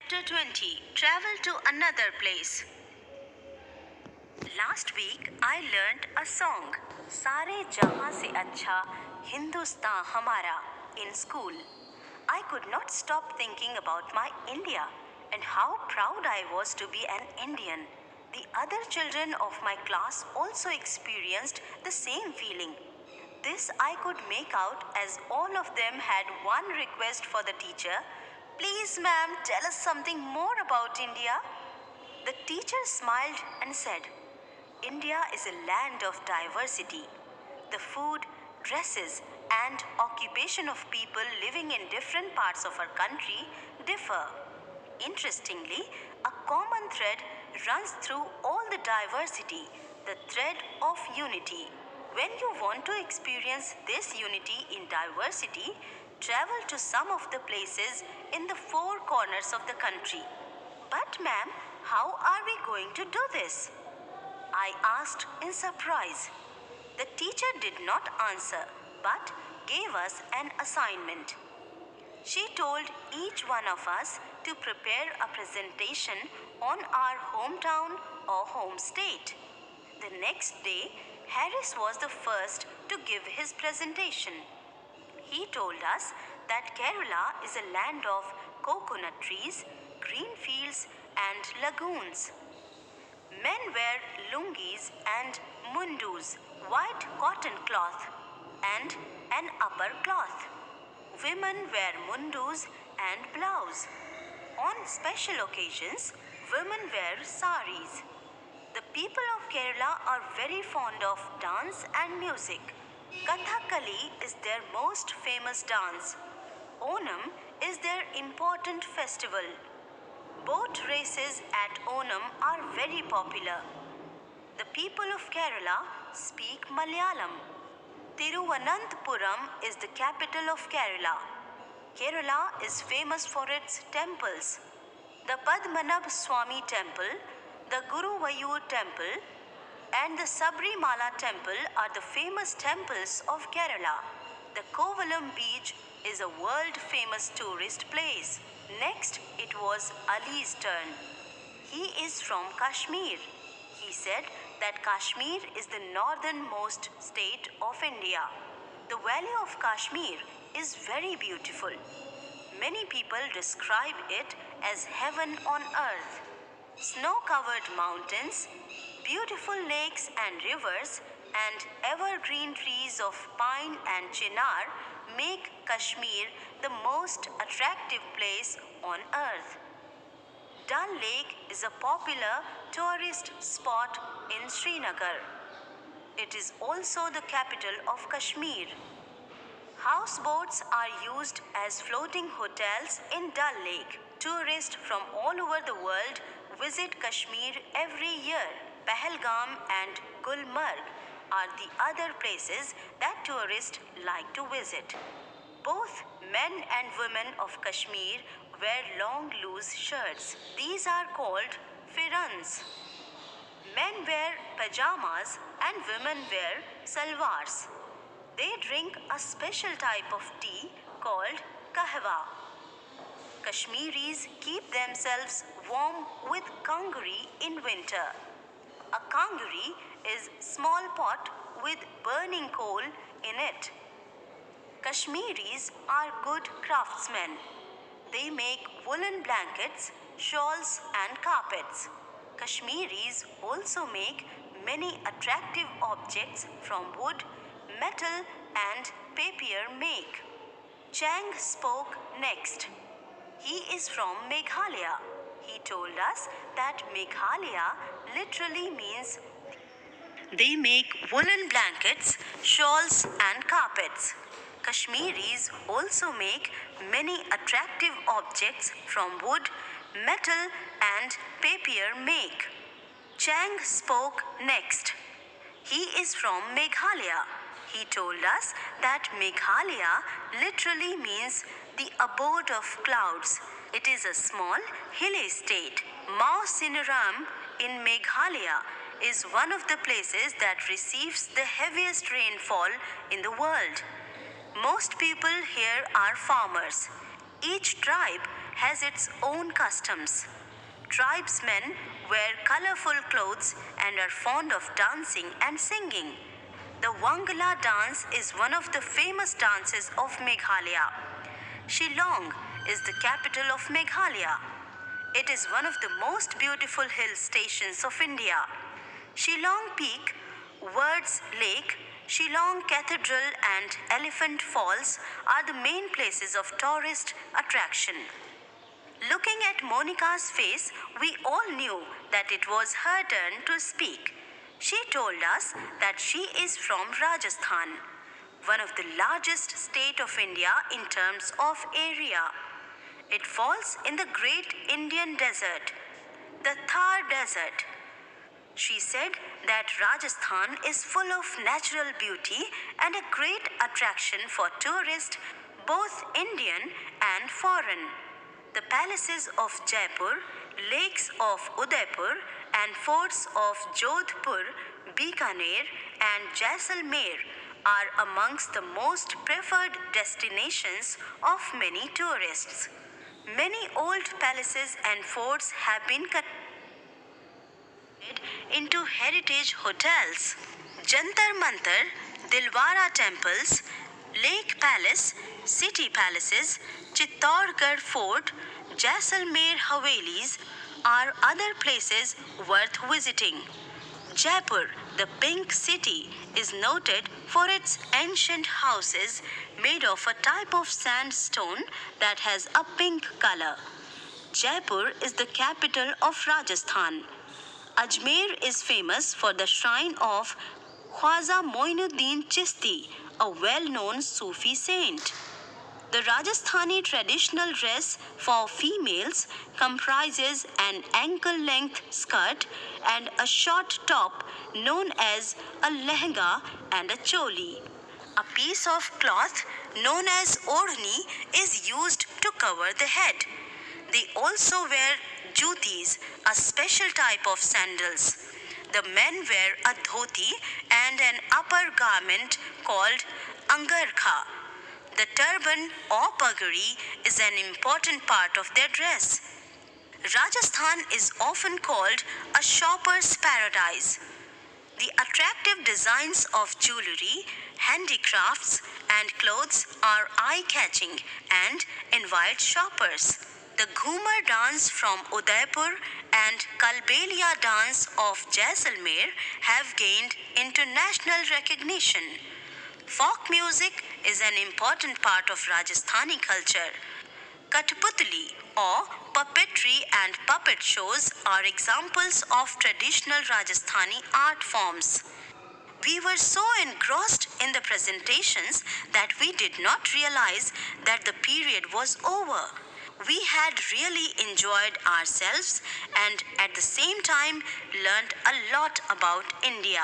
Chapter 20. Travel to another place. Last week I learnt a song, Sare Jahan Se Acha Hindustan Hamara, in school. I could not stop thinking about my India and how proud I was to be an Indian. The other children of my class also experienced the same feeling. This I could make out as all of them had one request for the teacher. Please, ma'am, tell us something more about India. The teacher smiled and said, India is a land of diversity. The food, dresses, and occupation of people living in different parts of our country differ. Interestingly, a common thread runs through all the diversity, the thread of unity. When you want to experience this unity in diversity, travel to some of the places in the four corners of the country. But, ma'am, how are we going to do this? I asked in surprise. The teacher did not answer but gave us an assignment. She told each one of us to prepare a presentation on our hometown or home state. The next day, Harris was the first to give his presentation. He told us that Kerala is a land of coconut trees, green fields, and lagoons. Men wear lungis and mundus, white cotton cloth, and an upper cloth. Women wear mundus and blouse. On special occasions, women wear saris. The people of Kerala are very fond of dance and music. Kathakali is their most famous dance. Onam is their important festival. Boat races at Onam are very popular. The people of Kerala speak Malayalam. Thiruvananthapuram is the capital of Kerala. Kerala is famous for its temples. The Padmanabh Swami temple, the Guruvayur temple, and the Sabrimala temple are the famous temples of Kerala. The Kovalam beach is a world famous tourist place. Next, it was Ali's turn. He is from Kashmir. He said that Kashmir is the northernmost state of India. The valley of Kashmir is very beautiful. Many people describe it as heaven on earth. Snow-covered mountains, beautiful lakes and rivers, and evergreen trees of pine and chinar make Kashmir the most attractive place on earth. Dal Lake is a popular tourist spot in Srinagar. It is also the capital of Kashmir. Houseboats are used as floating hotels in Dal Lake. Tourists from all over the world visit Kashmir every year. Pahalgam and Gulmarg are the other places that tourists like to visit. Both men and women of Kashmir wear long loose shirts. These are called firans. Men wear pajamas and women wear salwars. They drink a special type of tea called kahwa. Kashmiris keep themselves warm with kangri in winter. A kangri is small pot with burning coal in it. Kashmiris are good craftsmen. They make woolen blankets, shawls and carpets. Kashmiris also make many attractive objects from wood, metal and papier make. Chang spoke next. He is from Meghalaya. He told us that Meghalaya literally means they make woolen blankets, shawls and carpets. Kashmiris also make many attractive objects from wood, metal and papier make. Chang spoke next. He is from Meghalaya. He told us that Meghalaya literally means the abode of clouds. It is a small hilly state. Mausinram in Meghalaya is one of the places that receives the heaviest rainfall in the world. Most people here are farmers. Each tribe has its own customs. Tribesmen wear colorful clothes and are fond of dancing and singing. The Wangala dance is one of the famous dances of Meghalaya. Shillong is the capital of Meghalaya. It is one of the most beautiful hill stations of India. Shillong Peak, Words Lake, Shillong Cathedral and Elephant Falls are the main places of tourist attraction. Looking at Monica's face, we all knew that it was her turn to speak. She told us that she is from Rajasthan, one of the largest state of India in terms of area. It falls in the Great Indian Desert, the Thar Desert. She said that Rajasthan is full of natural beauty and a great attraction for tourists, both Indian and foreign. The palaces of Jaipur, lakes of Udaipur, and forts of Jodhpur, Bikaner, and Jaisalmer are amongst the most preferred destinations of many tourists. Many old palaces and forts have been converted into heritage hotels. Jantar Mantar, Dilwara temples, Lake Palace, City Palaces, Chittorgarh Fort, Jaisalmer Havelis are other places worth visiting. Jaipur, the Pink City, is noted for its ancient houses made of a type of sandstone that has a pink color. Jaipur is the capital of Rajasthan. Ajmer is famous for the shrine of Khwaja Moinuddin Chishti, a well-known Sufi saint. The Rajasthani traditional dress for females comprises an ankle-length skirt and a short top known as a lehenga and a choli. A piece of cloth known as odhni is used to cover the head. They also wear jutis, a special type of sandals. The men wear a dhoti and an upper garment called angarkha. The turban or pagari is an important part of their dress. Rajasthan is often called a shopper's paradise. The attractive designs of jewelry, handicrafts, and clothes are eye-catching and invite shoppers. The Ghumar dance from Udaipur and Kalbelia dance of Jaisalmer have gained international recognition. Folk music is an important part of Rajasthani culture. Kathputli or puppetry and puppet shows are examples of traditional Rajasthani art forms. We were so engrossed in the presentations that we did not realize that the period was over. We had really enjoyed ourselves and at the same time learned a lot about India.